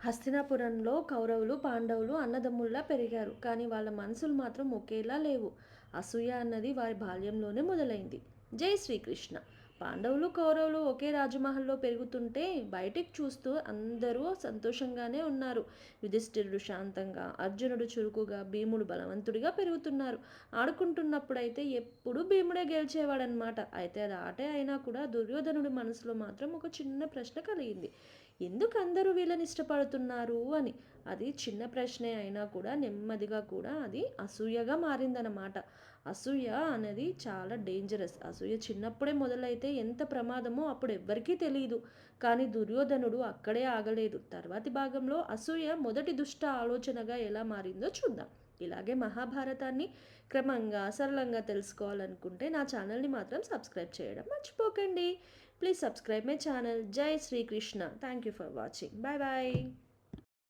హస్తినాపురంలో కౌరవులు, పాండవులు అన్నదమ్ముల్లా పెరిగారు. కానీ వాళ్ళ మనసులు మాత్రం ఒకేలా లేవు. అసూయ అన్నది వారి బాల్యంలోనే మొదలైంది. జై శ్రీకృష్ణ. పాండవులు, కౌరవులు ఒకే రాజమహల్లో పెరుగుతుంటే బయటికి చూస్తూ అందరూ సంతోషంగానే ఉన్నారు. యుధిష్ఠిరుడు శాంతంగా, అర్జునుడు చురుకుగా, భీముడు బలవంతుడిగా పెరుగుతున్నారు. ఆడుకుంటున్నప్పుడైతే ఎప్పుడూ భీముడే గెలిచేవాడనమాట. అయితే అది ఆటే అయినా కూడా దుర్యోధనుడి మనసులో మాత్రం ఒక చిన్న ప్రశ్న కలిగింది. ఎందుకు అందరూ వీళ్ళని ఇష్టపడుతున్నారు అని. అది చిన్న ప్రశ్నే అయినా కూడా నెమ్మదిగా కూడా అది అసూయగా మారిందన్నమాట. అసూయ అనేది చాలా డేంజరస్. అసూయ చిన్నప్పుడే మొదలైతే ఎంత ప్రమాదమో అప్పుడు ఎవ్వరికీ తెలియదు. కానీ దుర్యోధనుడు అక్కడే ఆగలేదు. తర్వాతి భాగంలో అసూయ మొదటి దుష్ట ఆలోచనగా ఎలా మారిందో చూద్దాం. ఇలాగే మహాభారతాన్ని క్రమంగా సరళంగా తెలుసుకోవాలనుకుంటే నా ఛానల్ని మాత్రం సబ్స్క్రైబ్ చేయడం మర్చిపోకండి. Please subscribe my channel. జై Sri Krishna. Thank you for watching. Bye bye.